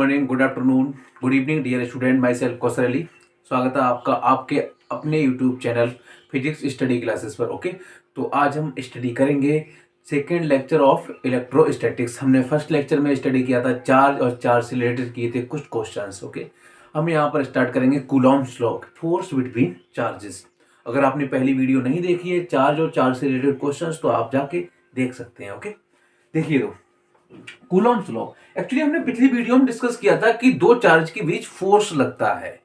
Morning, good afternoon, good evening dear student. Myself Kausar Ali. स्वागत है आपका आपके अपने YouTube channel physics study classes पर। ओके, तो आज हम स्टडी करेंगे सेकेंड लेक्चर ऑफ इलेक्ट्रोस्टैटिक्स। हमने फर्स्ट लेक्चर में स्टडी किया था चार्ज और चार्ज से रिलेटेड किए थे कुछ क्वेश्चंस। ओके, हम यहाँ पर स्टार्ट करेंगे Coulomb's law, force between charges. अगर आपने पहली वीडियो नहीं देखी है चार्ज और चार्ज से रिलेटेड क्वेश्चंस, तो आप जाके देख सकते हैं। ओके, देखिए तो कूलॉम्स लॉ, एक्चुअली हमने पिछली वीडियो में डिस्कस किया था कि दो चार्ज के बीच फोर्स लगता है।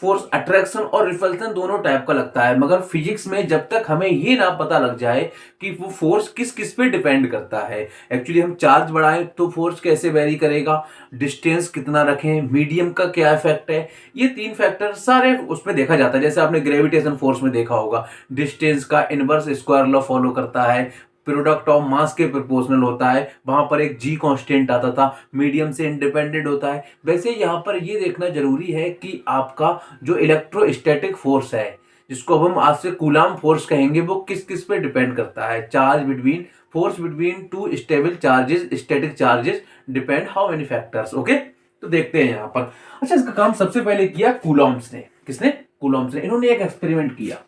फोर्स अट्रैक्शन और रिपल्सन दोनों टाइप का लगता है, मगर फिजिक्स में जब तक हमें ये ना पता लग जाए कि वो फोर्स किस किस पे डिपेंड करता है। एक्चुअली हम चार्ज बढ़ाएं तो फोर्स कैसे वेरी करेगा, डिस्टेंस कितना रखें, मीडियम का क्या इफेक्ट है, ये तीन फैक्टर सारे उसमें देखा जाता है। जैसे आपने ग्रेविटेशन फोर्स में देखा होगा, डिस्टेंस का इनवर्स स्क्वायर लॉ फॉलो करता है, प्रोडक्ट ऑफ मास के प्रोपोर्शनल होता है, वहां पर एक जी कांस्टेंट आता था, मीडियम से इंडिपेंडेंट होता है। वैसे यहां पर ये देखना जरूरी है कि आपका जो इलेक्ट्रोस्टैटिक फोर्स है, जिसको अब हम आज से कूलाम फोर्स कहेंगे, वो किस किस पे डिपेंड करता है। Charge between force between to stable charges, static charges depend how many factors. Okay, तो देखते हैं यहां पर। अच्छा, इसका काम सबसे पहले किया कूलॉम्स ने। किसने? कूलॉम्स ने। इन्होंने एक एक्सपेरिमेंट किया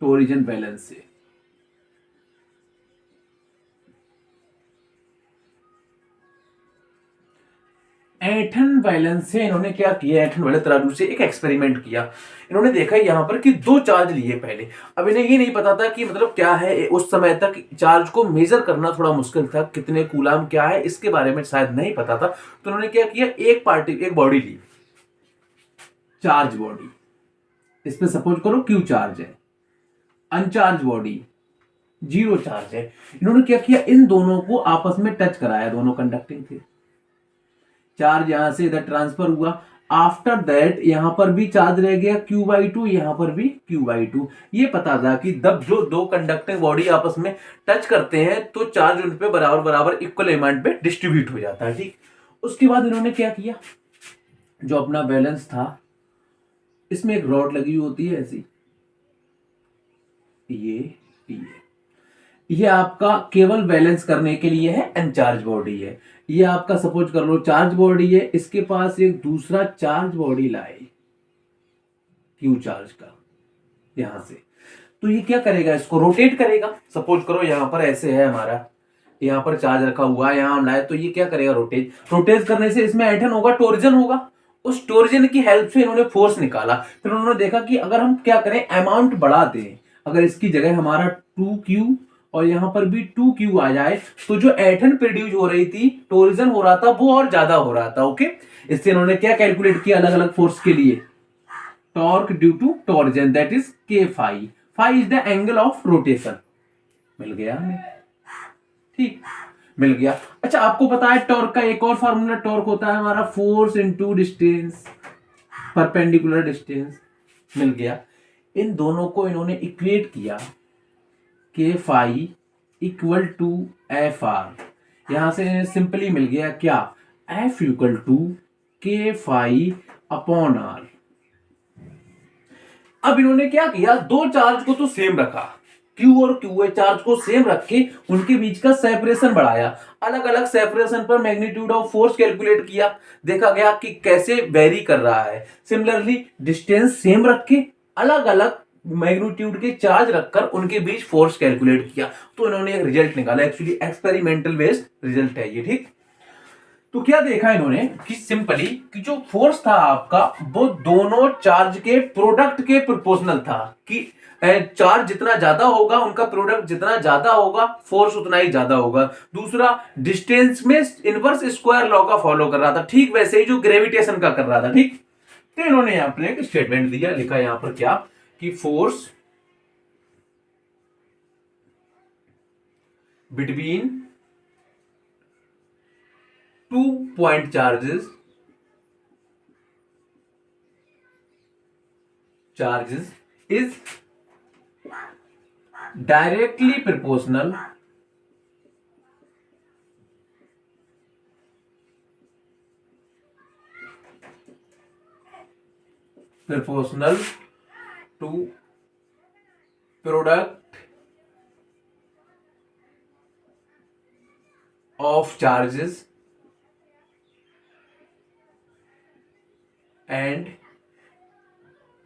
टोरिजन बैलेंस से। ऐंठन बैलेंस से इन्होंने क्या किया, ऐंठन वाले तराजू से एक एक्सपेरिमेंट किया। इन्होंने देखा यहां पर कि दो चार्ज लिए पहले। अब इन्हें ये नहीं पता था कि मतलब क्या है, उस समय तक चार्ज को मेजर करना थोड़ा मुश्किल था, कितने कूलाम क्या है इसके बारे में शायद नहीं पता था। तो उन्होंने क्या किया, एक बॉडी ली, चार्ज बॉडी, इसमें सपोज करो क्यू चार्ज है, अनचार्ज बॉडी जीरो चार्ज है। इन्होंने क्या किया, इन दोनों को आपस में टच कराया, दोनों कंडक्टिंग थे, चार्ज यहां से इधर ट्रांसफर हुआ। आफ्टर दैट यहां पर भी चार्ज रह गया Q/2, यहां पर भी Q/2। ये पता था कि जब जो दो कंडक्टिंग बॉडी आपस में टच करते हैं तो चार्ज उन पे बराबर बराबर इक्वल अमाउंट पे डिस्ट्रीब्यूट हो जाता है। ठीक, उसके बाद इन्होंने क्या किया, जो अपना बैलेंस था, इसमें एक रॉड लगी होती है ऐसी, ये ये आपका केवल बैलेंस करने के लिए है, अनचार्ज बॉडी है। ये आपका सपोज कर लो चार्ज बॉडी है, इसके पास एक दूसरा चार्ज बॉडी लाए क्यू चार्ज का यहां से, तो ये क्या करेगा, इसको रोटेट करेगा। सपोज करो यहां पर ऐसे है हमारा, यहां पर चार्ज रखा हुआ है, यहां हम लाए, तो ये क्या करेगा, रोटेट करने से इसमें ऐंठन होगा, टोर्जन होगा। उस टोर्जन की हेल्प से इन्होंने फोर्स निकाला। फिर उन्होंने देखा कि अगर हम क्या करें, अमाउंट बढ़ा दें, अगर इसकी जगह हमारा 2Q और यहां पर भी 2Q आ जाए, तो जो ऐंठन प्रोड्यूस हो रही थी, टोर्जन हो रहा था, वो और ज्यादा हो रहा था। ओके, इससे इन्होंने क्या कैलकुलेट किया अलग अलग फोर्स के लिए, torque due to torsion, that is K phi. Phi is the angle of rotation. मिल गया हमें, ठीक, मिल गया। अच्छा, आपको पता है टॉर्क का एक और फार्मूला, टॉर्क होता है हमारा force into distance, perpendicular distance. मिल गया। इन दोनों को इन्होंने इक्वेट किया, K phi equal to F R. यहां से सिंपली मिल गया क्या, F equal to K phi upon R. अब इन्होंने क्या किया, दो चार्ज को तो सेम रखा, Q और QA चार्ज को सेम रख के उनके बीच का सेपरेशन बढ़ाया, अलग अलग सेपरेशन पर मैग्नीट्यूड ऑफ फोर्स कैलकुलेट किया, देखा गया कि कैसे वेरी कर रहा है। सिमिलरली डिस्टेंस सेम रख के अलग अलग मैग्नीट्यूड के चार्ज रखकर उनके बीच फोर्स कैलकुलेट किया, तो इन्होंने एक रिजल्ट निकाला। एक्चुअली एक्सपेरिमेंटल बेस्ड रिजल्ट है ये। ठीक, तो क्या देखा इन्होंने कि सिंपली कि जो फोर्स था आपका, वो दोनों चार्ज के प्रोडक्ट के प्रोपोर्शनल था, कि चार्ज जितना ज्यादा होगा, उनका प्रोडक्ट जितना ज्यादा होगा, फोर्स उतना ही ज्यादा होगा। दूसरा, डिस्टेंस में इनवर्स स्क्वायर लॉ का फॉलो कर रहा था, ठीक वैसे ही जो ग्रेविटेशन का कर रहा था। ठीक, तो इन्होंने यहां पर एक स्टेटमेंट दिया, लिखा यहां पर क्या, कि force between two point charges is directly proportional to product of charges and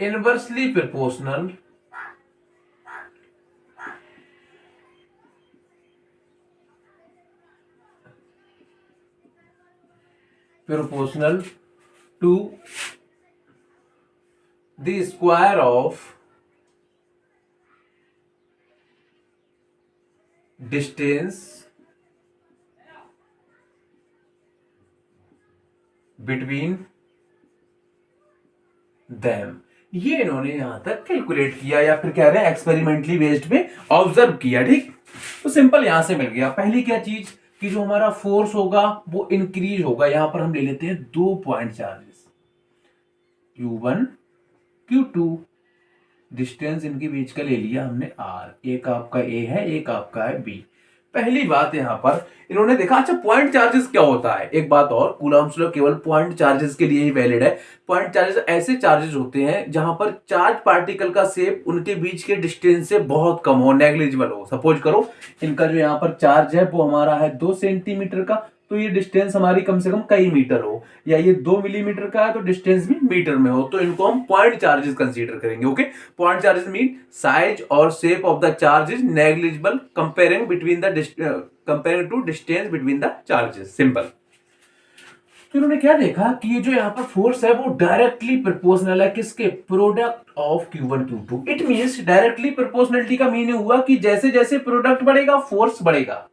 inversely proportional to the square of distance between them। ये इन्होंने यहां तक कैलकुलेट किया या फिर कह रहे हैं एक्सपेरिमेंटली बेस्ड पे ऑब्जर्व किया। ठीक, तो सिंपल यहां से मिल गया। पहली क्या चीज कि जो हमारा फोर्स होगा वो इंक्रीज होगा। यहां पर हम ले लेते हैं 2 point charges Q1 Q2, distance इनके बीच का ले लिया हमने R, एक आपका A है एक आपका है B। पहली बात यहां पर इन्होंने देखा, अच्छा पॉइंट चार्जेस क्या होता है। एक बात और, कूलम्ब्स लॉ केवल पॉइंट चार्जेस के लिए ही वैलिड है। पॉइंट चार्जेस ऐसे चार्जेस होते हैं जहां पर चार्ज पार्टिकल का शेप उनके बीच के डिस्टेंस से बहुत कम हो, नेग्लिजिबल हो। सपोज करो इनका जो यहाँ पर चार्ज है वो हमारा है 2 सेंटीमीटर का, तो ये डिस्टेंस हमारी कम से कम कई मीटर हो, या ये 2 मिलीमीटर का है तो डिस्टेंस भी मीटर में हो, तो इनको हम पॉइंट चार्जेस कंसीडर करेंगे। Okay, point charges mean size और shape of the charge is negligible comparing between the comparing to distance between the charges. Simple. तो इन्होंने क्या देखा कि ये जो यहाँ पर फोर्स है वो डायरेक्टली प्रोपोर्शनल है किसके, product of Q1 Q2। It means directly proportionality का मीनिंग हुआ कि जैसे जैसे प्रोडक्ट बढ़ेगा फोर्स बढ़ेगा।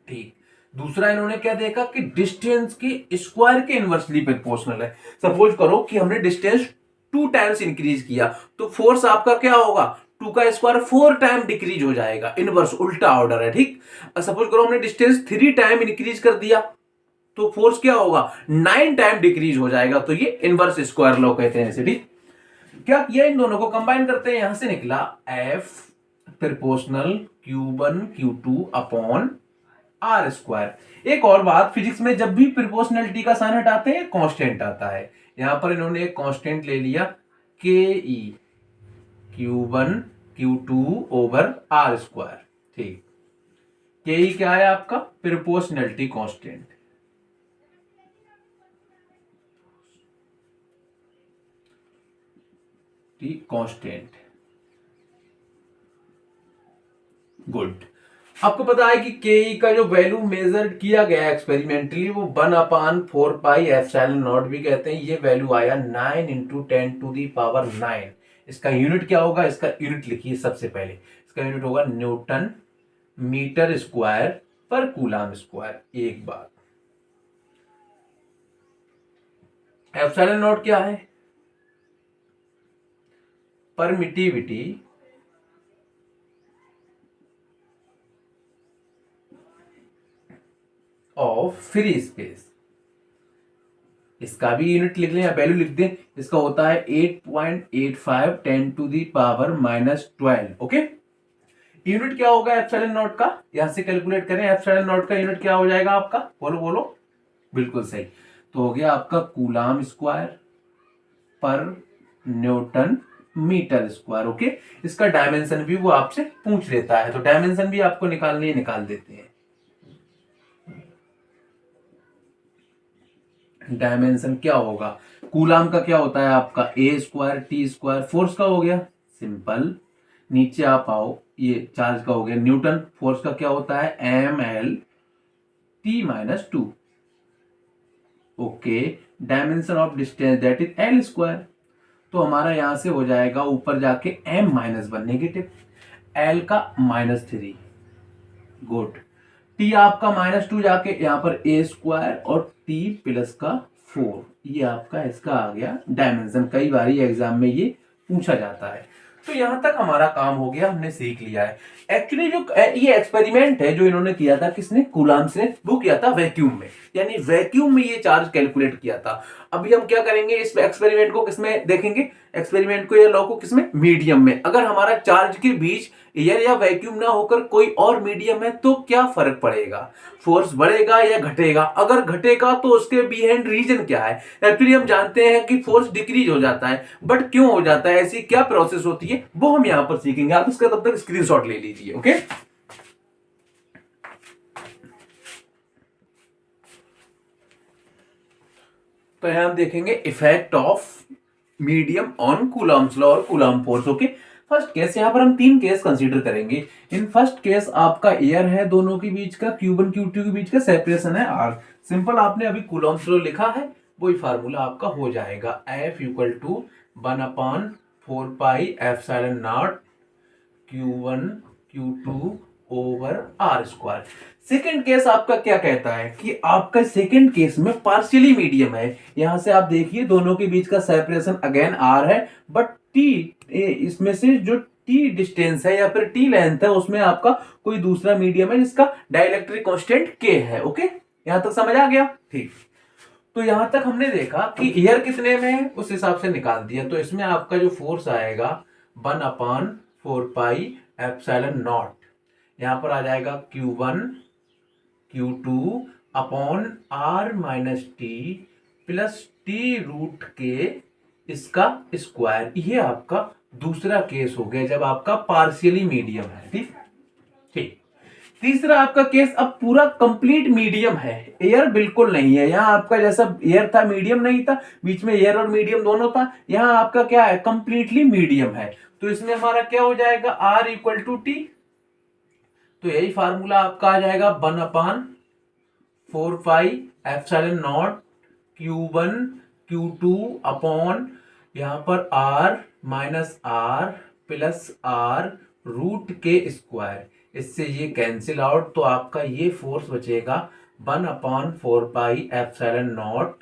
ठीक, दूसरा इन्होंने क्या देखा कि डिस्टेंस के स्क्वायर के इनवर्सली प्रोपोर्शनल है। सपोज करो कि हमने डिस्टेंस 2 टाइम्स इंक्रीज किया तो फोर्स आपका क्या होगा, 2 का स्क्वायर 4 टाइम डिक्रीज हो जाएगा, इनवर्स उल्टा ऑर्डर है। ठीक, सपोज करो हमने डिस्टेंस 3 टाइम इंक्रीज कर दिया तो फोर्स क्या होगा, 9 टाइम डिक्रीज हो जाएगा, तो ये इनवर्स स्क्वायर लॉ कहते हैं इसे। ठीक, क्या किया, इन दोनों को कंबाइन करते हैं, यहां से निकला F proportional Q1 Q2 upon R square. एक और बात, फिजिक्स में जब भी प्रोपोर्शनलिटी का साइन हटाते हैं कांस्टेंट आता है। यहां पर इन्होंने एक कांस्टेंट ले लिया KE, Q1 Q2 over R square. ठीक, KE क्या है आपका, प्रोपोर्शनलिटी कांस्टेंट। Constant, good. आपको पता है कि के का जो वैल्यू मेजर किया गया एक्सपेरिमेंटली वो 1/4πε0 भी कहते हैं। ये वैल्यू आया 9 × 10⁹9। इसका यूनिट क्या होगा, इसका यूनिट लिखिए सबसे पहले, इसका यूनिट होगा न्यूटन मीटर स्क्वायर पर कूलम स्क्वायर। एक बात, ε0 क्या है, परमिटिविटी ऑफ फ्री स्पेस। इसका भी यूनिट लिख लें या वैल्यू लिख दें, इसका होता है 8.85 10⁻⁻12। ओके, यूनिट क्या होगा ε0 का, यहां से कैलकुलेट करें। ε0 का यूनिट क्या हो जाएगा आपका, बोलो बोलो, बिल्कुल सही, तो हो गया आपका कूलम स्क्वायर पर न्यूटन मीटर स्क्वायर। ओके, इसका डायमेंशन भी वो आपसे पूछ लेता है, तो डायमेंशन भी आपको निकालने निकाल देते हैं। डायमेंशन क्या होगा, कूलम का क्या होता है आपका A square T square, force का हो गया सिंपल, नीचे आप आओ, ये चार्ज का हो गया न्यूटन, फोर्स का क्या होता है mL/T-2। Okay, dimension of distance that is L square, तो हमारा यहां से हो जाएगा ऊपर जाके m-1 नेगेटिव, L का -3, गुड, T आपका -2 जाके यहाँ पर A स्क्वायर और T प्लस का 4, ये आपका इसका आ गया डायमेंशन। कई बार एग्जाम में ये पूछा जाता है। तो यहां तक हमारा काम हो गया, हमने सीख लिया है। एक्चुअली जो ये एक्सपेरिमेंट है जो इन्होंने किया था, किसने, कूलम्ब्स ने, वो किया था वैक्यूम में, यानी वैक्यूम में ये चार्ज कैलकुलेट किया था। अभी हम क्या करेंगे, इस एक्सपेरिमेंट को किसमें देखेंगे, एक्सपेरिमेंट को या लॉ को किसमें, मीडियम में। अगर हमारा चार्ज के बीच एयर या वैक्यूम ना होकर कोई और मीडियम है तो क्या फर्क पड़ेगा, फोर्स बढ़ेगा या घटेगा। अगर घटेगा तो उसके बिहाइंड रीजन क्या है। एक्चुअली हम जानते हैं कि फोर्स डिक्रीज हो जाता है, बट क्यों हो जाता है, ऐसी क्या प्रोसेस होती है, वो हम यहां पर सीखेंगे। आप इसका तब तक स्क्रीनशॉट ले लीजिए। ओके, तो यहाँ हम देखेंगे effect of medium on Coulomb's law और Coulomb force. Okay, first case, यहाँ पर हम 3 केस कंसीडर करेंगे। इन फर्स्ट केस आपका एयर है दोनों के बीच का, Q1 Q2 के बीच का सेपरेशन है R। सिंपल आपने अभी कूलम्ब्स लॉ लिखा है, वही फार्मूला आपका हो जाएगा, F equal to 1/4πε0 Q1 Q2 over R square. Second case आपका क्या कहता है कि आपका सेकेंड केस में पार्शियली मीडियम है। यहां से आप देखिए दोनों के बीच का सेपरेशन अगेन R है, बट T इसमें से जो T डिस्टेंस है या फिर T लेंथ है उसमें आपका कोई दूसरा मीडियम है जिसका डाइलेक्ट्रिक कांस्टेंट K है। ओके, यहां तक समझ आ गया? ठीक। तो यहां तक हमने देखा कि एयर कितने में है उस हिसाब से निकाल दिया। तो इसमें आपका जो फोर्स आएगा 1/4πε0, यहां पर आ जाएगा Q1 Q2 upon R minus T plus T root के इसका स्क्वायर। ये आपका दूसरा केस हो गया जब आपका पार्शियली मीडियम है। ठीक ठीक। तीसरा आपका केस अब पूरा कंप्लीट मीडियम है, एयर बिल्कुल नहीं है। यहाँ आपका जैसा एयर था मीडियम नहीं था, बीच में एयर और मीडियम दोनों था, यहाँ आपका क्या है, कंप्लीटली मीडियम है। तो इसमें हमारा क्या हो जाएगा, R इक्वल टू टी। तो यही फार्मूला आपका आ जाएगा 1/4πε0 Q1 Q2 अपॉन यहां पर R minus R plus R root के स्क्वायर। इससे ये कैंसिल आउट, तो आपका ये फोर्स बचेगा 1/4πε0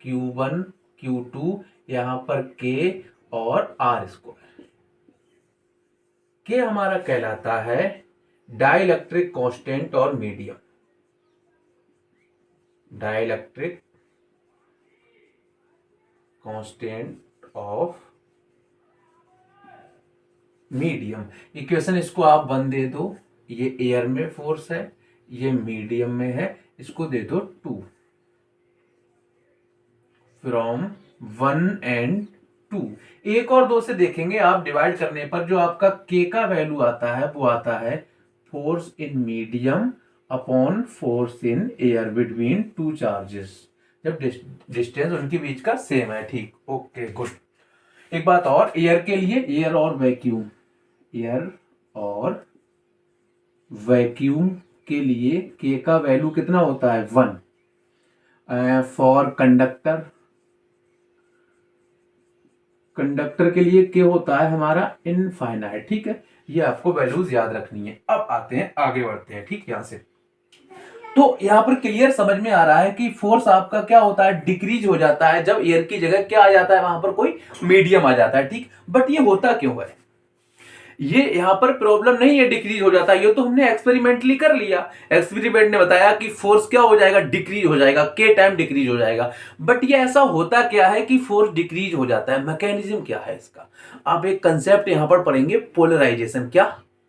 Q1 Q2 यहां पर K और R स्क्वायर। K हमारा कहलाता है डाइलेक्ट्रिक कांस्टेंट और medium, dielectric constant of medium. Equation इसको आप 1 दे दो, ये एयर में फोर्स है, ये मीडियम में है, इसको दे दो 2 फ्रॉम 1 एंड 2। 1 और 2 से देखेंगे आप डिवाइड करने पर जो आपका K का वैल्यू आता है वो आता है force in medium upon force in air between 2 charges, जब डिस्टेंस उनके बीच का सेम है। ठीक, ओके गुड। एक बात और, एयर के लिए, एयर और वैक्यूम, एयर और वैक्यूम के लिए K का वैल्यू कितना होता है, 1। फॉर कंडक्टर, कंडक्टर के लिए K होता है हमारा इनफाइनाइट। ठीक है, ये आपको वैल्यूज याद रखनी है। अब आते हैं, आगे बढ़ते हैं। ठीक, यहां से तो यहां पर क्लियर समझ में आ रहा है कि फोर्स आपका क्या होता है, डिक्रीज हो जाता है जब एयर की जगह क्या आ जाता है, वहां पर कोई मीडियम आ जाता है। ठीक, बट ये होता क्यों है, ये यहां पर प्रॉब्लम नहीं है डिक्रीज हो जाता है, ये तो हमने एक्सपेरिमेंटली कर लिया। एक्सपेरिमेंट ने बताया कि फोर्स क्या हो जाएगा, डिक्रीज हो जाएगा, के टाइम डिक्रीज हो जाएगा। बट ये ऐसा होता क्या है कि फोर्स डिक्रीज हो जाता है, मैकेनिज्म क्या है इसका। आप एक कंसेप्ट यहां पर पढ़ेंगे, पोलराइजेशन। क्या,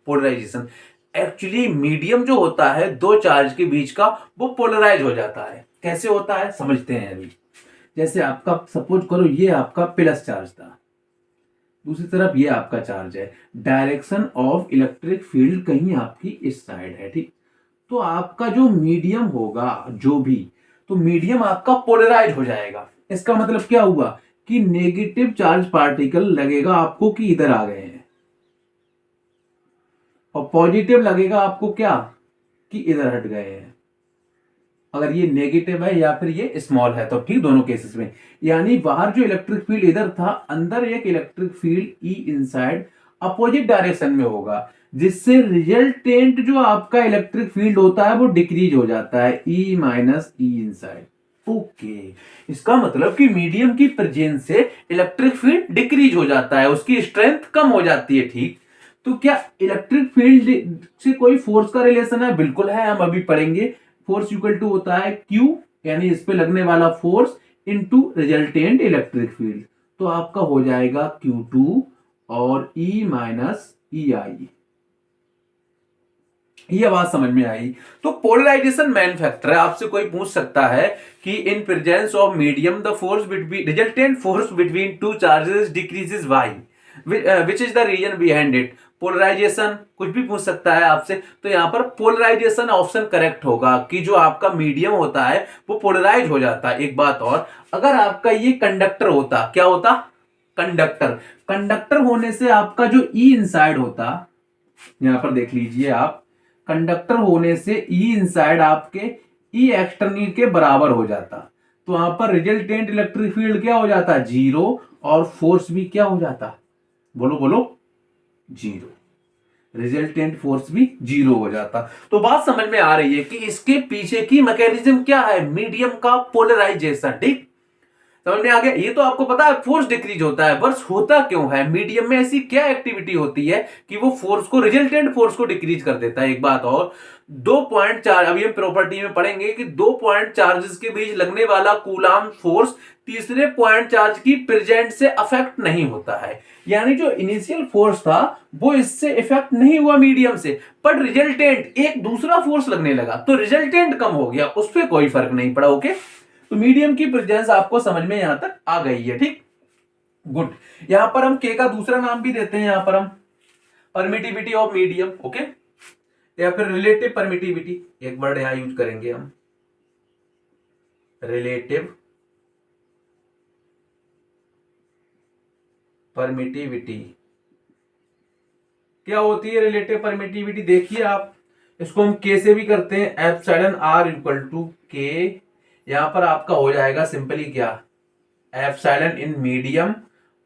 पोलराइजेशन। एक्चुअली मीडियम जो होता है दो चार्ज के बीच का, वो पोलराइज हो जाता है। कैसे होता है समझते हैं अभी। जैसे आपका सपोज करो ये आपका प्लस चार्ज था, दूसरी तरफ ये आपका चार्ज है, डायरेक्शन ऑफ इलेक्ट्रिक फील्ड कहीं आपकी इस साइड है। ठीक, तो आपका जो मीडियम होगा जो भी, तो मीडियम आपका पोलराइज हो जाएगा। इसका मतलब क्या हुआ कि नेगेटिव चार्ज पार्टिकल लगेगा आपको कि इधर आ गए हैं, और पॉजिटिव लगेगा आपको क्या कि इधर हट गए हैं। अगर ये नेगेटिव है या फिर ये स्मॉल है तो ठीक, दोनों केसेस में। यानी बाहर जो इलेक्ट्रिक फील्ड इधर था, अंदर एक electric field E inside opposite direction में होगा, जिससे रिजल्टेंट जो आपका इलेक्ट्रिक फील्ड होता है वो डिक्रीज हो जाता है, ई माइनस ई इनसाइड। ओके, इसका मतलब कि मीडियम की प्रेजेंस से इलेक्ट्रिक फील्ड डिक्रीज हो जाता है, उसकी स्ट्रेंथ कम हो जाती है। ठीक, तो क्या इलेक्ट्रिक फील्ड से कोई फोर्स का रिलेशन है? बिल्कुल है, हम अभी पढ़ेंगे। फोर्स इक्वल टू होता है Q, यानी इस पे लगने वाला force, into resultant electric field. तो आपका हो जाएगा Q2 और E माइनस EI। ये बात समझ में आई। तो पोलराइजेशन मेन फैक्टर है। आपसे कोई पूछ सकता है कि in presence of medium the force between, resultant force between two charges decreases why, which is the reason behind it। Polarisation, कुछ भी पूछ सकता है आपसे, तो यहाँ पर पोलराइजेशन ऑप्शन करेक्ट होगा कि जो आपका मीडियम होता है वो पोलराइज हो जाता है। एक बात और, अगर आपका ये कंडक्टर होता, क्या होता, कंडक्टर, कंडक्टर होने से आपका जो ई इनसाइड होता, यहां पर देख लीजिए आप, कंडक्टर होने से ई इनसाइड आपके ई एक्सटर्नल के बराबर हो जाता, तो वहां पर रिजल्टेंट इलेक्ट्रिक फील्ड क्या हो जाता, जीरो, और फोर्स भी क्या हो जाता, बोलो बोलो, जीरो, रिजल्टेंट फोर्स भी जीरो हो जाता। तो बात समझ में आ रही है कि इसके पीछे की मैकेनिज्म क्या है, मीडियम का पोलराइजेशन। ठीक, समझ में आ गया। ये तो आपको पता है फोर्स डिक्रीज होता है, बस होता क्यों है, मीडियम में ऐसी क्या एक्टिविटी होती है कि वो फोर्स को, रिजल्टेंट फोर्स को डिक्रीज कर देता है। एक बात और, 2.4, अभी हम प्रॉपर्टी में पढ़ेंगे कि 2 पॉइंट चार्जेस के बीच लगने वाला कूलाम फोर्स तीसरे पॉइंट चार्ज की प्रेजेंट से अफेक्ट नहीं होता है। यानी जो इनिशियल फोर्स था वो इससे इफेक्ट नहीं हुआ मीडियम से, बट रिजल्टेंट एक दूसरा फोर्स लगने लगा तो रिजल्टेंट कम हो गया, उस पर कोई फर्क नहीं पड़ा। ओके, तो मीडियम की प्रेजेंस आपको समझ में यहां तक आ गई है। ठीक, गुड। यहां पर हम के का दूसरा नाम भी देते हैं, यहां पर हम परमिटिविटी ऑफ मीडियम, ओके, या फिर रिलेटिव परमिटिविटी, एक वर्ड यहां यूज करेंगे हम, रिलेटिव परमिटिविटी। क्या होती है रिलेटिव परमिटिविटी, देखिए आप, इसको हम के से भी करते हैं, एप्सिलॉन आर इक्वल टू के, यहां पर आपका हो जाएगा सिंपली क्या, epsilon in medium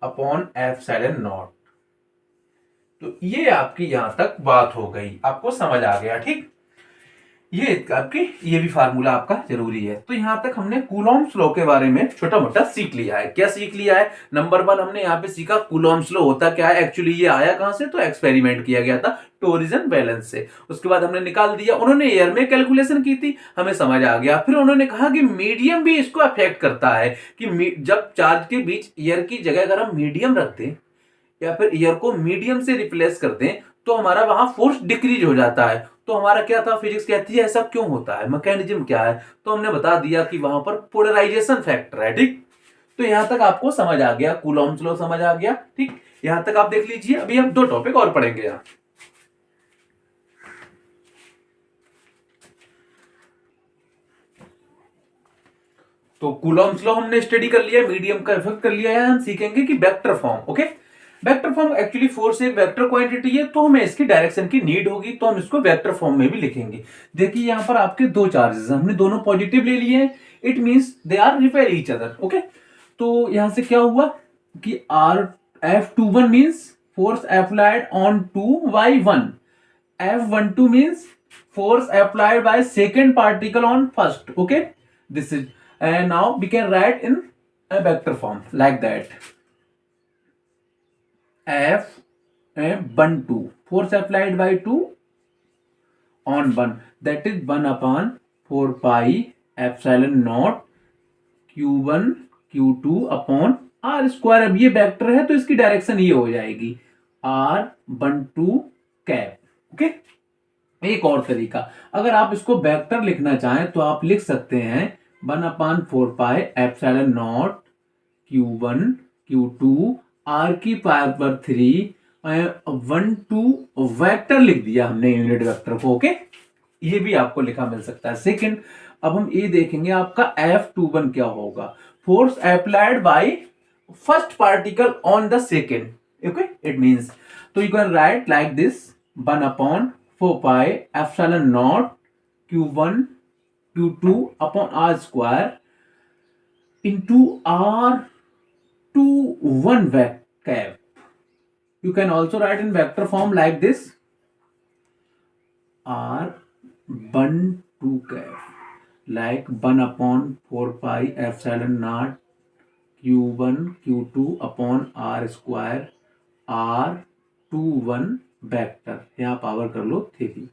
upon epsilon not. तो ये आपकी यहां तक बात हो गई, आपको समझ आ गया। ठीक, ये आपकी, ये भी फार्मूला आपका जरूरी है। तो यहां तक हमने कूलॉम्स लॉ के बारे में छोटा मोटा सीख लिया है। क्या सीख लिया है, नंबर 1 हमने यहाँ पे सीखा कूलॉम्स लॉ होता क्या है। एक्चुअली ये आया कहां से, तो एक्सपेरिमेंट किया गया था टोरिजन बैलेंस से, उसके बाद हमने निकाल दिया, उन्होंने एयर में कैलकुलेशन की थी, हमें समझ आ गया। फिर उन्होंने कहा कि मीडियम भी इसको अफेक्ट करता है, कि जब चार्ज के बीच एयर की जगह अगर हम मीडियम रख दें या फिर एयर को मीडियम से रिप्लेस कर दें तो हमारा वहां फोर्स डिक्रीज हो जाता है। तो हमारा क्या था, फिजिक्स कहती है ऐसा क्यों होता है, मैकेनिज्म क्या है, तो हमने बता दिया कि वहां पर पोलराइजेशन फैक्टर है। ठीक, तो यहां तक आपको समझ आ गया, कूलॉम्स लॉ समझ आ गया। ठीक, यहां तक आप देख लीजिए। अभी हम 2 टॉपिक और पढ़ेंगे यहां। तो कूलॉम्स लॉ हमने स्टडी कर लिया, मीडियम का इफेक्ट कर लिया है। हम सीखेंगे कि vector form, okay, vector form actually force एक वेक्टर क्वांटिटी है, तो हमें इसकी डायरेक्शन की नीड होगी, तो हम इसको वेक्टर फॉर्म में भी लिखेंगे। देखिए यहां पर आपके 2 चार्जेस, हमने दोनों पॉजिटिव ले लिए हैं, it means they are repel each other. Okay, तो यहां से क्या हुआ कि are F21 means force applied on 2y1, F12 means force applied by second particle on first. Okay, this is, and now we can write in a vector form like that. F12 force applied by 2 on 1, that is 1 upon 4 pi epsilon naught q1 q2 upon r square. अब ये vector है तो इसकी direction ये हो जाएगी r12 cap. Okay, एक और तरीका, अगर आप इसको वेक्टर लिखना चाहें तो आप लिख सकते हैं 1/4 pi epsilon not q1 q2 r की पावर 3 1 2 वेक्टर लिख दिया हमने, यूनिट वेक्टर को। ओके, ये भी आपको लिखा मिल सकता है। सेकंड, अब हम ये देखेंगे आपका F21 क्या होगा, force applied by first particle on the second. Okay, it means, तो you can write like this 1/4 pi epsilon not q1 q2 upon r square into r21 cap. You can also write in vector form like this, r12 cap, like 1/4 pi epsilon naught q1 q2 upon r square r21 vector, यहां power कर लो 3।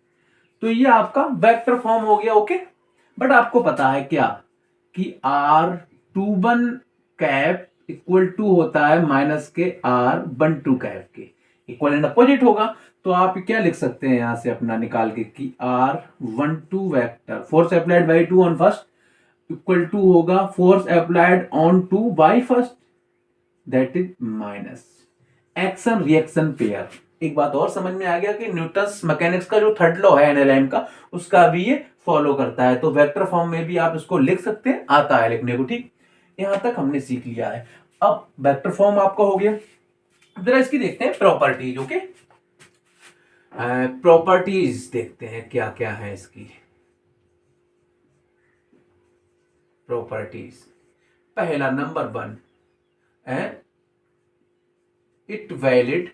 तो ये आपका vector form हो गया। Okay, but आपको पता है क्या कि R21 कैप इक्वल टू होता है माइनस के R12 कैप के, इक्वल एंड अपोजिट होगा। तो आप क्या लिख सकते हैं यहां से अपना निकाल के कि R12 vector force applied by 2 on first equal to होगा force applied on 2 by first, that is minus action reaction pair. एक बात और समझ में आ गया कि न्यूटन्स मैकेनिक्स का जो थर्ड लॉ है एनएलएम का, उसका भी ये फॉलो करता है। तो वेक्टर फॉर्म में भी आप इसको लिख सकते हैं, आता है लिखने को। ठीक, यहां तक हमने सीख लिया है। अब वेक्टर फॉर्म आपका हो गया। जरा इसकी देखते हैं प्रॉपर्टीज। ओके, प्रॉपर्टीज देखते हैं क्या क्या है इसकी प्रॉपर्टीज। पहला नंबर 1 है it valid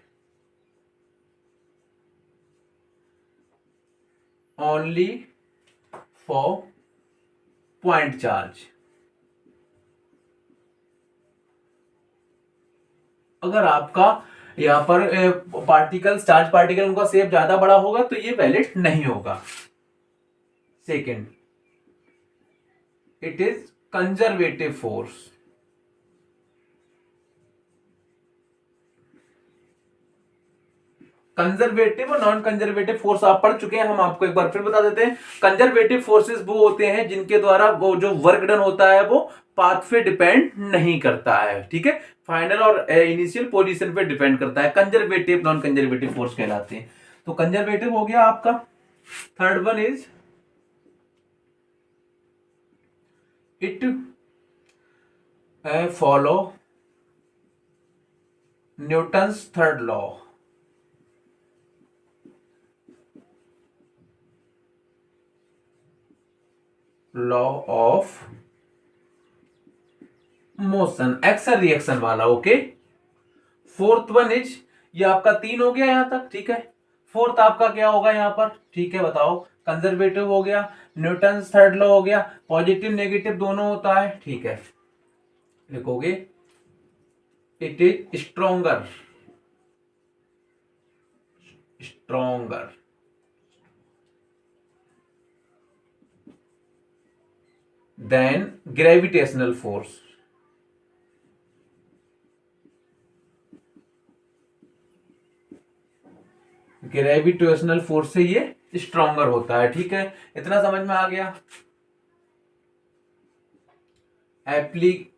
only for point charge. अगर आपका यहां पर पार्टिकल, चार्ज पार्टिकल, उनका शेप ज्यादा बड़ा होगा तो ये वैलिड नहीं होगा। Second, it is conservative force. Conservative और नॉन कंजर्वेटिव फोर्स आप पढ़ चुके हैं, हम आपको एक बार फिर बता देते हैं। कंजर्वेटिव फोर्सेस वो होते हैं जिनके द्वारा वो जो वर्क डन होता है वो पाथ पे डिपेंड नहीं करता है। ठीक है, फाइनल और इनिशियल पोजीशन पे डिपेंड करता है। कंजर्वेटिव नॉन कंजर्वेटिव फोर्स कहलाते हैं। तो कंजर्वेटिव हो गया आपका। Third one is it follow Newton's third law. Law of motion, action reaction वाला। ओके, फोर्थ वन इज, ये आपका 3 हो गया यहां तक। ठीक है, फोर्थ आपका क्या होगा यहां पर? ठीक है, बताओ। कंजर्वेटिव हो गया, न्यूटन्स थर्ड लॉ हो गया, पॉजिटिव नेगेटिव दोनों होता है। ठीक है, लिखोगे it is stronger, stronger then gravitational force. Gravitational force से ये स्ट्रोंगर होता है। ठीक है, इतना समझ में आ गया।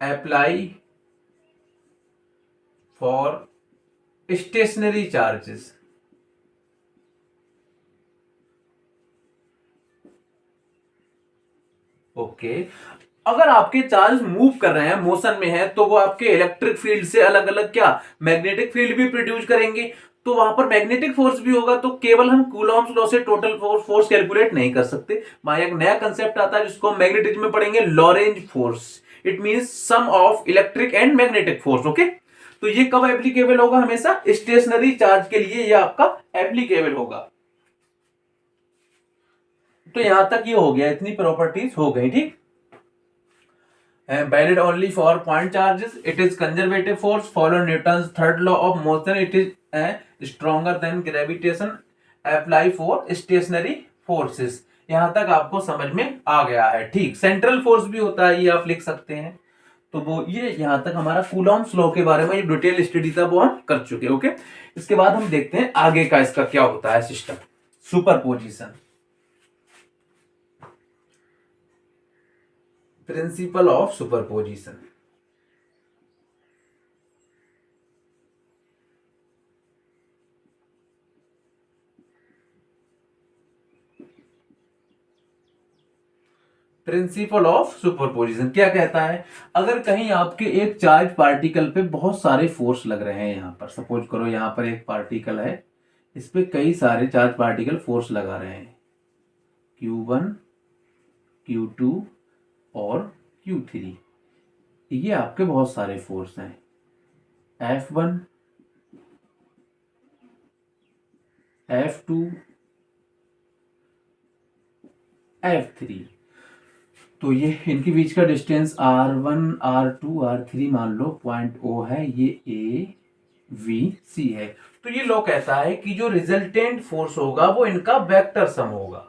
Apply for stationary charges. Okay, अगर आपके चार्ज मूव कर रहे हैं, मोशन में है, तो वो आपके इलेक्ट्रिक फील्ड से अलग अलग क्या मैग्नेटिक फील्ड भी प्रोड्यूस करेंगे। तो वहां पर मैग्नेटिक फोर्स भी होगा। तो केवल हम कूलॉम्स लॉ से टोटल फोर्स कैलकुलेट नहीं कर सकते। वहां एक नया कंसेप्ट आता है जिसको हम मैग्नेटिज्म में पढ़ेंगे, Lorentz force. It means sum of electric and magnetic force. Okay, तो ये कब एप्लीकेबल होगा? हमेशा स्टेशनरी चार्ज के लिए ये आपका एप्लीकेबल होगा। तो यहां तक ये हो गया, इतनी प्रॉपर्टीज हो गई। ठीक, valid only for point charges. It is conservative force. Follow Newton's third law of motion. It is stronger than gravitation. Apply for stationary forces. यहां तक आपको समझ में आ गया है। ठीक, सेंट्रल फोर्स भी होता है, ये आप लिख सकते हैं। तो वो ये यहां तक हमारा कूलॉम्स लॉ के बारे में ये डिटेल स्टडी था, वो हम कर चुके। ओके, इसके बाद हम देखते हैं आगे का इसका क्या होता है system. Superposition, principle of superposition. Principle of superposition क्या कहता है? अगर कहीं आपके एक चार्ज पार्टिकल पे बहुत सारे फोर्स लग रहे हैं, यहां पर सपोज करो यहां पर एक पार्टिकल है, इस पे कई सारे चार्ज पार्टिकल फोर्स लगा रहे हैं, Q1, Q2 और Q3। ये आपके बहुत सारे फोर्स हैं, F1, F2, F3। तो ये इनके बीच का डिस्टेंस R1, R2, R3 मान लो पॉइंट O है, ये AVC है। तो ये लॉ कहता है कि जो रिजल्टेंट फोर्स होगा वो इनका वेक्टर सम होगा।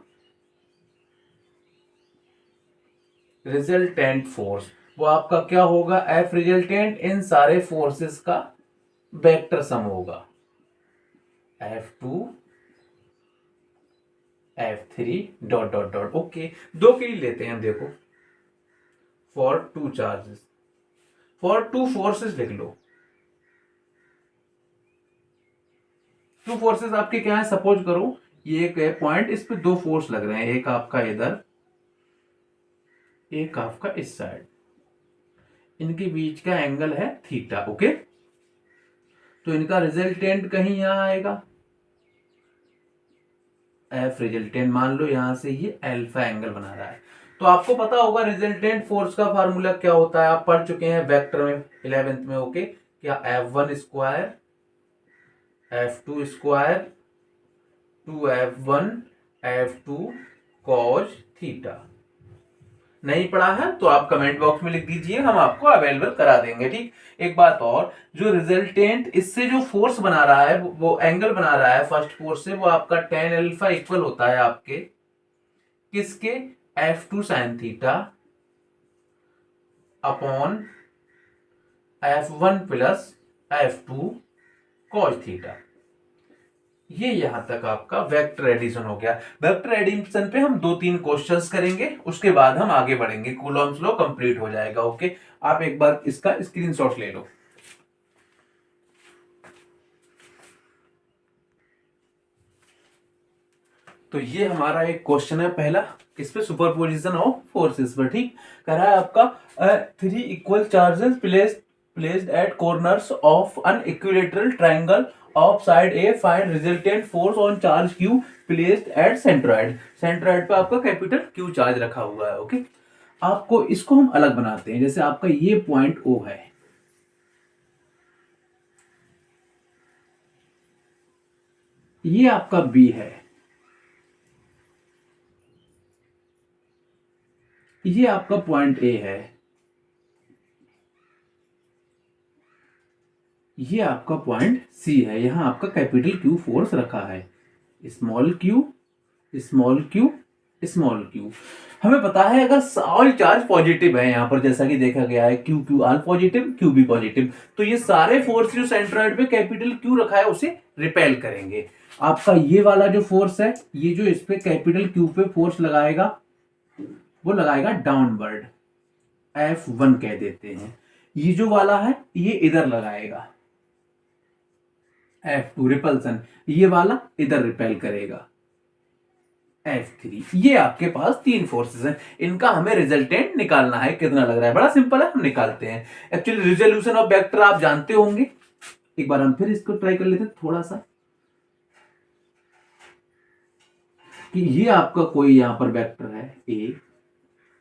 रिजल्टेंट फोर्स वो आपका क्या होगा? F रिजल्टेंट इन सारे फोर्सेस का वेक्टर सम होगा। F2, F3 dot dot dot. Okay, दो के लिए लेते हैं हम, देखो for two charges, for two forces लिख लो। टू फोर्सेस आपके क्या है, सपोज करो ये एक पॉइंट, इस पे दो फोर्स लग रहे हैं, एक आपका इधर, एक आपका इस साइड, इनके बीच का एंगल है थीटा। ओके, तो इनका रिजल्टेंट कहीं यहां आएगा, एफ रिजल्टेंट मान लो, यहां से ये अल्फा एंगल बना रहा है। तो आपको पता होगा रिजल्टेंट फोर्स का फार्मूला क्या होता है, आप पढ़ चुके हैं वेक्टर में 11th में। ओके, क्या F1 square F2 square 2F1 F2 cos theta. नहीं पढ़ा है तो आप कमेंट बॉक्स में लिख दीजिए, हम आपको अवेलेबल करा देंगे। ठीक, एक बात और, जो रिजल्टेंट इससे जो फोर्स बना रहा है, वो एंगल बना रहा है फर्स्ट फोर्स से, वो आपका टेन अल्फा इक्वल होता है आपके किसके, F2 sine theta upon F1 plus F2 cos theta. ये यहां तक आपका वेक्टर एडिशन हो गया। वेक्टर एडिशन पे हम 2-3 क्वेश्चंस करेंगे, उसके बाद हम आगे बढ़ेंगे, कूलॉम्स लॉ कंप्लीट हो जाएगा। ओके, आप एक बार इसका स्क्रीनशॉट ले लो। तो ये हमारा एक क्वेश्चन है पहला, किस पे, सुपरपोजिशन ऑफ फोर्सेस पर। ठीक, कह रहा है आपका 3 equal charges placed at corners of an equilateral triangle of side A, find resultant force on charge Q placed at centroid. Centroid पे आपका कैपिटल क्यू चार्ज रखा हुआ है। ओके, आपको इसको हम अलग बनाते हैं, जैसे आपका ये पॉइंट ओ है, ये आपका बी है, ये आपका पॉइंट ए है, ये आपका पॉइंट सी है। यहां आपका कैपिटल क्यू फोर्स रखा है, small Q small Q small Q. हमें पता है अगर ऑल चार्ज पॉजिटिव है यहां पर, जैसा कि देखा गया है Q Q all positive, Q भी पॉजिटिव, तो ये सारे फोर्स जो सेंट्रॉइड पे कैपिटल क्यू रखा है उसे रिपेल करेंगे। आपका ये वाला जो फोर्स है, ये जो इस पे कैपिटल क्यू पे फोर्स लगाएगा, वो लगाएगा डाउनवर्ड, F1 कह देते हैं। ये जो वाला है ये इधर लगाएगा, F2 रिपल्सन, ये वाला इधर रिपेल करेगा, F3। ये आपके पास 3 फोर्सेस हैं, इनका हमें रिजल्टेंट निकालना है, कितना लग रहा है, बड़ा सिंपल है, हम निकालते हैं। एक्चुअली रिजोल्यूशन ऑफ वेक्टर आप जानते होंगे, एक बार हम फिर इसको ट्राई कर लेते हैं थोड़ा सा, कि ये आपका कोई यहां पर वेक्टर है ए,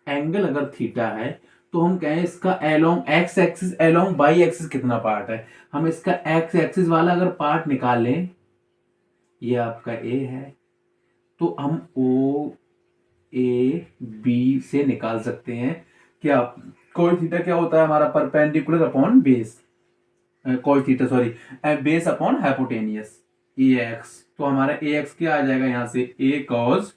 एंगल अगर थीटा है, तो हम कहें इसका along X axis along Y axis कितना पार्ट है, हम इसका एक्स एक्सिस वाला अगर पार्ट निकालें, ये आपका ए है, तो हम ओ ए बी से निकाल सकते हैं क्या, कोस थीटा क्या होता है हमारा, perpendicular upon base, cos theta sorry, base upon hypotenuse a x, तो हमारा ए एक्स क्या आ जाएगा यहाँ से, ए कॉस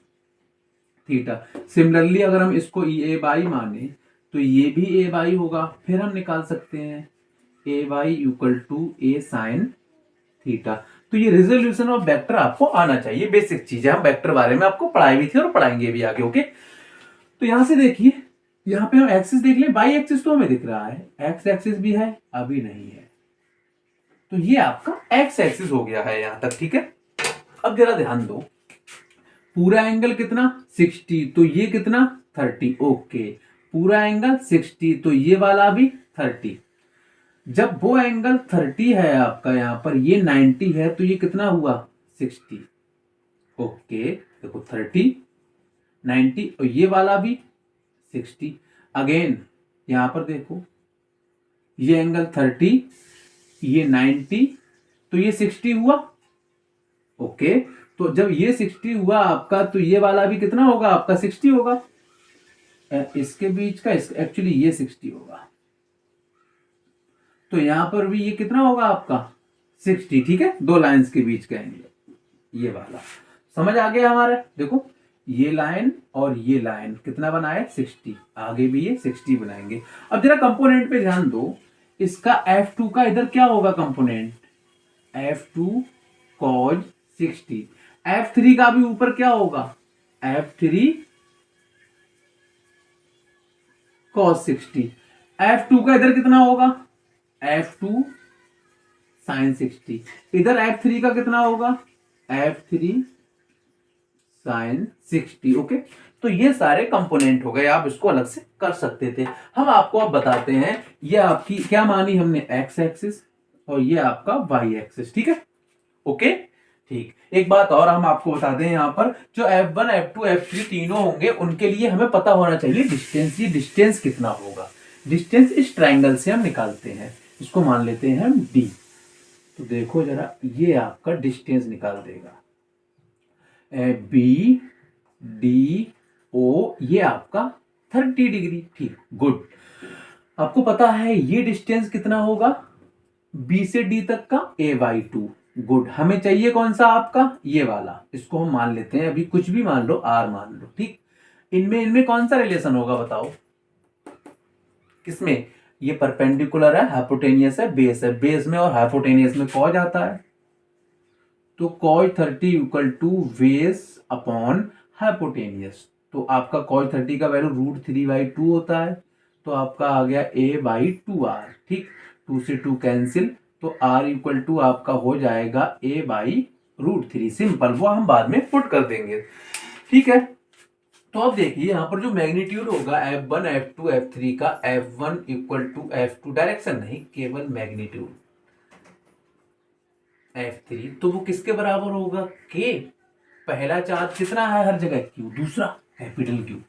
थीटा। सिमिलरली अगर हम इसको ए बाई माने, तो ये भी ए बाई होगा, फिर हम निकाल सकते हैं a y equal to a sine theta. तो ये रिजोल्यूशन ऑफ वेक्टर आपको आना चाहिए, बेसिक चीज है, हम वेक्टर बारे में आपको पढ़ाई भी थी और पढ़ाएंगे भी आगे। ओके, तो यहां से देखिए, यहाँ पे हम एक्सिस देख लें, बाई एक्सिस तो हमें दिख रहा है, एक्स एक्सिस भी है, अभी नहीं है, तो ये आपका एक्स एक्सिस हो गया है यहां तक। ठीक है, अब जरा ध्यान दो, पूरा एंगल कितना 60, तो ये कितना 30। ओके, पूरा एंगल 60, तो ये वाला भी 30। जब वो एंगल 30 है आपका, यहां पर ये 90 है, तो ये कितना हुआ 60। ओके, देखो 30 90, और ये वाला भी 60। अगेन यहां पर देखो, ये एंगल 30, ये 90, तो ये 60 हुआ। ओके, तो जब ये 60 हुआ आपका, तो ये वाला भी कितना होगा आपका 60 होगा, इसके बीच का एक्चुअली ये 60 होगा, तो यहां पर भी ये कितना होगा आपका 60। ठीक है, दो लाइंस के बीच का एंगल ये वाला, समझ आ गया हमारा। देखो ये लाइन और ये लाइन कितना बनाए 60, आगे भी ये 60 बनाएंगे। अब जरा कंपोनेंट पे ध्यान दो, इसका F2 का इधर क्या होगा कंपोनेंट, F2 cos 60, F3 का भी ऊपर क्या होगा, F3 cos 60, F2 का इधर कितना होगा, F2 साइन 60। इधर F3 का कितना होगा, F3 साइन 60। ओके, तो ये सारे कंपोनेंट हो गए, आप इसको अलग से कर सकते थे। हम आपको अब बताते हैं, ये आपकी क्या मानी हमने, एक्स एक्सिस, और ये आपका वाई एक्सिस। ठीक है, ओके ठीक। एक बात और हम आपको बता दें, यहाँ पर जो F1 F2 F3 तीनों होंगे उनके लिए हमें पता होना चाहिए डिस्टेंस। ये डिस्टेंस कितना होगा, डिस्टेंस इस ट्राइंगल से हम निकालते हैं, इसको मान लेते हैं हम D। तो देखो जरा, ये आपका डिस्टेंस निकाल देगा, बी डी ओ, ये आपका 30 डिग्री। ठीक, गुड। आपको पता है ये डिस्टेंस कितना होगा, बी से डी तक का, A/2। गुड। हमें चाहिए कौन सा आपका, ये वाला, इसको हम मान लेते हैं अभी, कुछ भी मान लो, R मान लो। ठीक, इनमें कौन सा रिलेशन होगा बताओ, किसमें, ये परपेंडिकुलर है, हाइपोटेनियस है, बेस है, बेस में और हाइपोटेनियस में कॉज आता है, तो cos 30 equal to base upon hypotenuse. तो आपका cos 30 का वैल्यू √3/2 होता है, तो आपका आ गया A/2R। ठीक, 2 से 2 कैंसिल, तो R इक्वल टू आपका हो जाएगा A/√3। सिंपल, वो हम बाद में पुट कर देंगे। ठीक है, तो अब देखिए यहाँ पर जो मैग्नीट्यूड होगा F1 F2 F3 का, F1 equal to F2, direction नहीं, केवल मैग्नीट्यूड F3, तो वो किसके बराबर होगा, K। पहला चार्ज कितना है हर जगह, Q, दूसरा कैपिटल Q।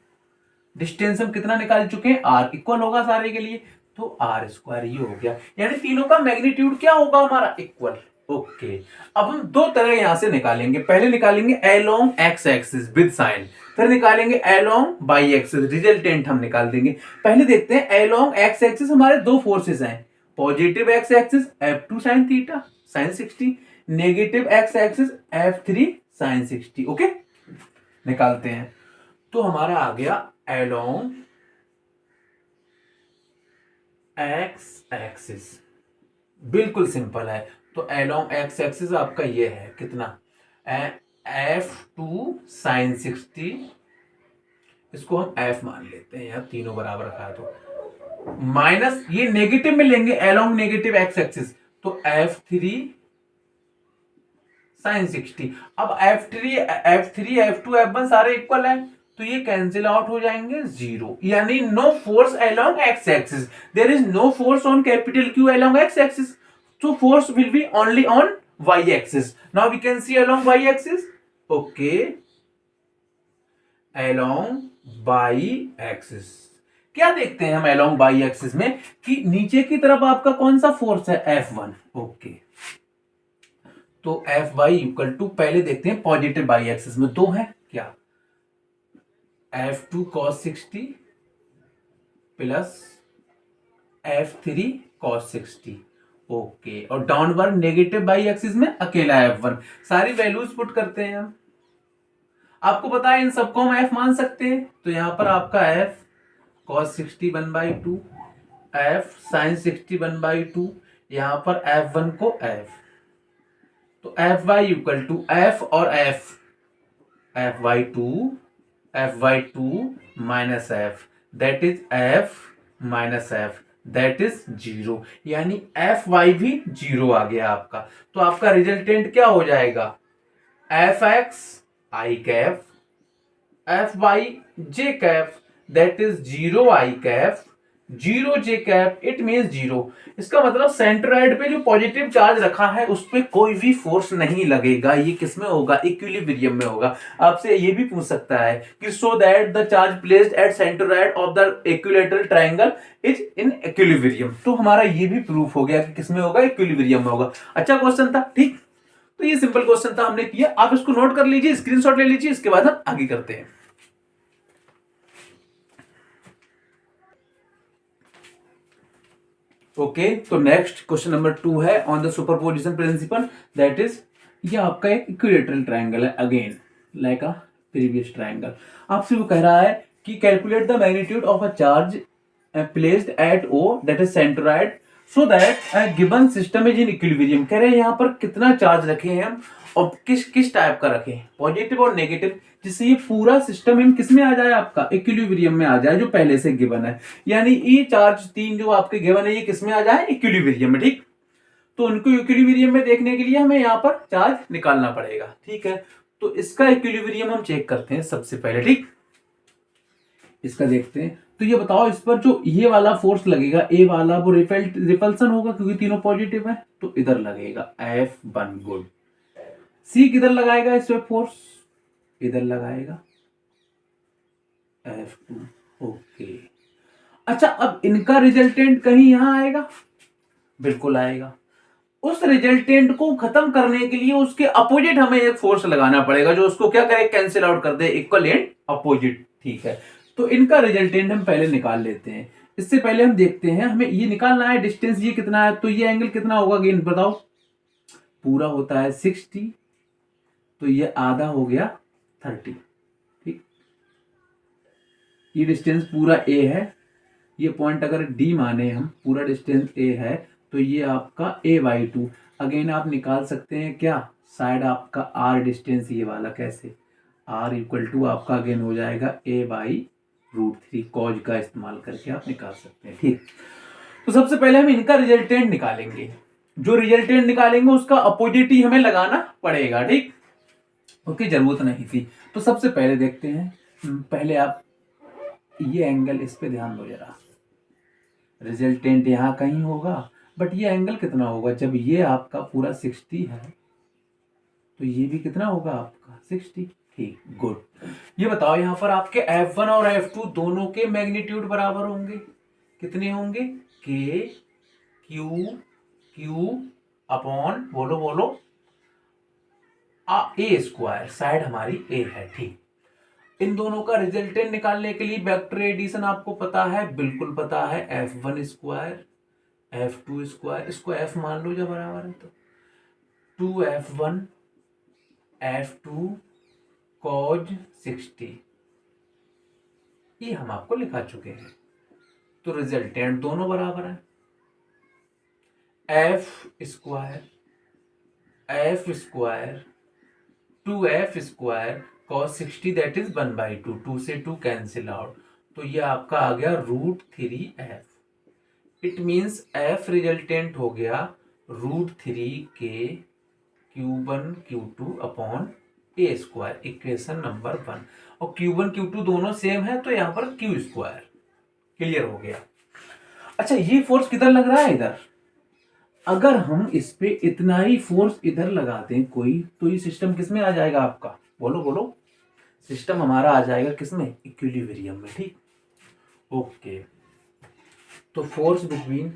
डिस्टेंस हम कितना निकाल चुके हैं, R इक्वल होगा सारे के लिए, तो R², ये हो गया, यानी तीनों का मैग्नीट्यूड क्या होगा हमारा, इक्वल। ओके, अब हम दो तरह यहां से निकालेंगे, पहले निकालेंगे along X axis with sine, फिर निकालेंगे अलोंग बाई एक्सिस, रिजल्टेंट हम निकाल देंगे। पहले देखते हैं अलोंग एक्स एक्सिस, हमारे दो फोर्सेस हैं, positive X axis F2 sine theta sine 60, negative X axis F3 sine 60। Okay, निकालते हैं, तो हमारा आ गया अलोंग एक्स एक्सिस, बिल्कुल सिंपल है। तो अलोंग एक्स एक्सिस आपका ये है कितना, F2 साइन 60, इसको हम F मान लेते हैं, यार तीनों बराबर रखा है, तो माइनस ये नेगेटिव में लेंगे अलोंग नेगेटिव एक्स एक्सिस, तो F3 साइन 60। अब F3 F2 F1 सारे इक्वल है, तो ये कैंसिल आउट हो जाएंगे, जीरो, यानी no force along X axis, there is no force on capital Q along X axis, so force will be only on y axis. Now we can see along y axis. Okay, along y axis क्या देखते हैं हम along y axis में, कि नीचे की तरफ आपका कौन सा फोर्स है, F1। ओके, तो Fy इक्वल टू, पहले देखते हैं पॉजिटिव y एक्सिस में दो है क्या, F2 cos 60 plus F3 cos 60। Okay, और डाउनवर्ड नेगेटिव बाई एक्सिस में अकेला F1। सारी वैल्यूज पुट करते हैं हम, आपको पता है इन सबको हम F मान सकते हैं, तो यहां पर आपका F cos 60 1/2, F sin 60 1/2, यहां पर F1 को F, तो Fy इक्वल टू F और F, Fy2 minus F, that is F minus F, that is 0, यानी Fy भी 0 आ गया आपका। तो आपका रिजल्टेंट क्या हो जाएगा, Fx i Kaif, Fy j Kaif, that is 0 i Kaif 0 j cap, it means 0। इसका मतलब सेंट्रोइड पे जो पॉजिटिव चार्ज रखा है उस पे कोई भी फोर्स नहीं लगेगा, ये किसमें होगा, इक्विलिब्रियम में होगा। आपसे ये भी पूछ सकता है कि so that the charge placed at centroid of the equilateral triangle is in equilibrium, तो हमारा ये भी प्रूफ हो गया कि किसमें होगा, इक्विलिब्रियम में होगा। अच्छा क्वेश्चन था, ठीक, तो ये सिंपल क्वेश्चन था, हमने किया, आप इसको नोट कर लीजिए, स्क्रीनशॉट ले लीजिए, इसके बाद हम आगे करते हैं। ओके, तो नेक्स्ट क्वेश्चन नंबर 2 है on the superposition principle, that is, ये आपका एक इक्विलैटरल ट्रायंगल है, again like a previous triangle. आपसे वो कह रहा है कि calculate the magnitude of a charge placed at O that is centroid so that a given system is in equilibrium. कह रहे हैं यहाँ पर कितना चार्ज रखे हैं हम, और किस किस टाइप का रखें, पॉजिटिव और नेगेटिव, जिससे ये पूरा सिस्टम इन किस में आ जाए, आपका इक्विलिब्रियम में आ जाए, जो पहले से गिवन है। यानी ये चार्ज 3 जो आपके गिवन है ये किस में आ जाए, इक्विलिब्रियम में। ठीक, तो उनको इक्विलिब्रियम में देखने के लिए हमें यहाँ पर चार्ज निकालना पड़ेगा। ठीक है, तो इसका इक्विलिब्रियम हम चेक करते हैं सबसे पहले। ठीक, इसका देखते हैं। तो ये बताओ, इस पर जो ये वाला फोर्स लगेगा, ए वाला, वो रिपल्सन होगा क्योंकि तीनों पॉजिटिव है, तो इधर लगेगा F1। गुड। सी किधर लगाएगा इस पे फोर्स? इधर लगाएगा F2। ओके, अच्छा, अब इनका रिजल्टेंट कहीं यहां आएगा? बिल्कुल आएगा। उस रिजल्टेंट को खत्म करने के लिए उसके अपोजिट हमें एक फोर्स लगाना पड़ेगा जो उसको क्या करे, कैंसिल आउट कर दे, इक्वल एंड अपोजिट। ठीक है, तो इनका रिजल्टेंट हम पहले निकाल लेते हैं। इससे पहले हम देखते हैं, हमें ये निकालना है डिस्टेंस, ये कितना है, तो ये एंगल कितना होगा गेन बताओ? पूरा होता है 60, तो ये आधा हो गया 30। ठीक, ये डिस्टेंस पूरा ए है, ये पॉइंट अगर डी माने हम, पूरा डिस्टेंस ए है, तो ये आपका A/2। अगेन आप निकाल सकते हैं क्या, साइड आपका आर डिस्टेंस ये वाला, कैसे, आर इक्वल टू आपका अगेन हो जाएगा A/√3। कॉज का इस्तेमाल करके आप निकाल सकते हैं। ठीक, तो सबसे पहले हम इनका रिजल्टेंट निकालेंगे। जो रिजल्टेंट निकालेंगे उसका अपोजिट ही हमें लगाना पड़ेगा। ठीक, ओके, जरूरत नहीं थी। तो सबसे पहले देखते हैं, पहले आप ये एंगल, इस पे ध्यान दो जरा। रिजल्टेंट यहां कहीं होगा, बट ये एंगल कितना होगा, जब ये आपका पूरा 60 है तो ये भी कितना होगा आपका 60। ठीक, गुड। ये बताओ, यहां पर आपके F1 और F2 दोनों के मैग्नीट्यूड बराबर होंगे। कितने होंगे? के क्यू अपॉन, बोलो बोलो, ए स्क्वायर। साइड हमारी ए है। ठीक, इन दोनों का रिजल्टेंट निकालने के लिए वेक्टर एडिशन आपको पता है, बिल्कुल पता है। F1 स्क्वायर F2 स्क्वायर, इसको F मान लो जब बराबर है तो 2F1 F2 cos 60, ये हम आपको लिखा चुके हैं। तो रिजल्टेंट दोनों बराबर है। F square 2F square cos 60 that is 1/2, 2 से 2 कैंसिल आउट, तो ये आपका आ गया √3F। It means F resultant हो गया √3K Q1 Q2 upon a square, equation number 1। और Q1 Q2 दोनों सेम है, तो यहां पर Q स्क्वायर। क्लियर हो गया। अच्छा, ये फोर्स किधर लग रहा है? इधर। अगर हम इस पे इतना ही फोर्स इधर लगा दें कोई, तो ये सिस्टम किस में आ जाएगा आपका? बोलो बोलो, सिस्टम हमारा आ जाएगा किसमें? इक्विलिब्रियम में। ठीक, ओके। तो फोर्स बिटवीन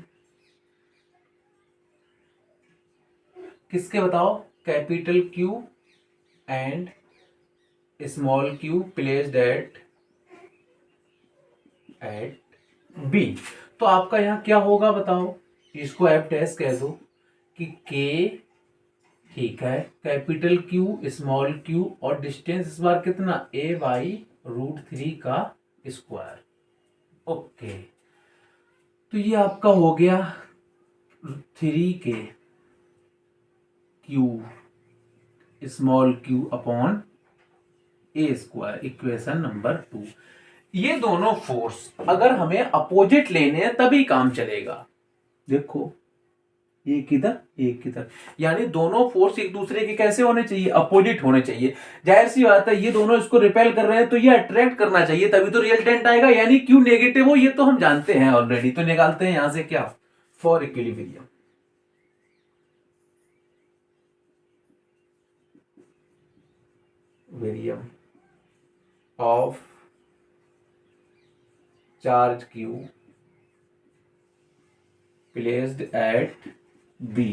किसके बताओ? Capital Q and small q placed at B। तो आपका यहां क्या होगा बताओ? इसको F डैश कह दो कि K, ठीक है, कैपिटल Q स्मॉल q, और डिस्टेंस इस बार कितना? A/√3 का स्क्वायर। ओके, तो ये आपका हो गया 3K Q small q upon a square, equation number 2। ये दोनों फोर्स अगर हमें अपोजिट लेने हैं तभी काम चलेगा। देखो, एक किधर एक किधर, यानी दोनों फोर्स एक दूसरे के कैसे होने चाहिए? अपोजिट होने चाहिए। जाहिर सी बात है, ये दोनों इसको रिपेल कर रहे हैं तो ये अट्रैक्ट करना चाहिए, तभी तो रिजल्टेंट आएगा। यानी क्यू नेगेटिव हो, ये तो हम जानते हैं ऑलरेडी। तो निकालते हैं यहां से क्या? For equilibrium. वेरियम of charge Q placed at B,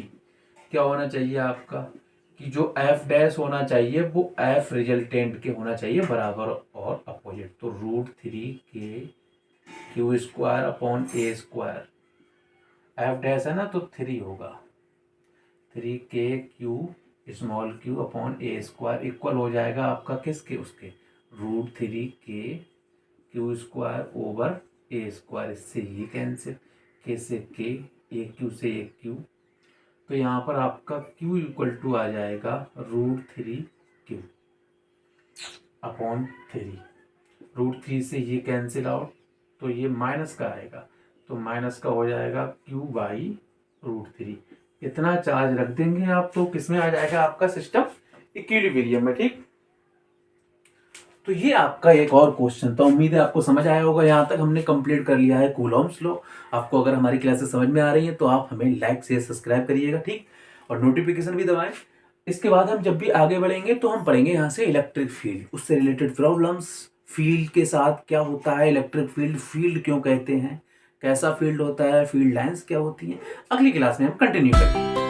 क्या होना चाहिए आपका? कि जो F डैश होना चाहिए वो F रिजल्टेंट के होना चाहिए बराबर और अपोजिट। तो √3K Q square upon a square, F dash है ना तो 3 होगा, 3K Q small q upon a square equal हो जाएगा आपका किसके? उसके √3K Q square over a square. इससे ये कैंसिल, K से K, एक Q से एक Q, तो यहाँ पर आपका Q इक्वल टू आ जाएगा √3Q अपॉन 3। √3 से ये कैंसिल आउट, तो ये माइनस का आएगा, तो माइनस का हो जाएगा Q/√3। इतना चार्ज रख देंगे आप तो किसमें आ जाएगा आपका सिस्टम, इक्विलिब्रियम में। ठीक, तो ये आपका एक और क्वेश्चन था। उम्मीद है आपको समझ आया होगा। यहाँ तक हमने कंप्लीट कर लिया है कूलॉम्स लॉ। आपको अगर हमारी क्लासेस समझ में आ रही हैं तो आप हमें लाइक शेयर सब्सक्राइब करिएगा, ठीक, और नोटिफिकेशन भी दबाएं। इसके बाद हम जब भी आगे बढ़ेंगे तो हम पढ़ेंगे यहाँ से इलेक्ट्रिक फील्ड, उससे रिलेटेड प्रॉब्लम्स, फील्ड के साथ क्या होता है, इलेक्ट्रिक फील्ड, फील्ड क्यों कहते हैं, कैसा फील्ड होता है, फील्ड लाइंस क्या होती हैं। अगली क्लास में हम कंटिन्यू करेंगे।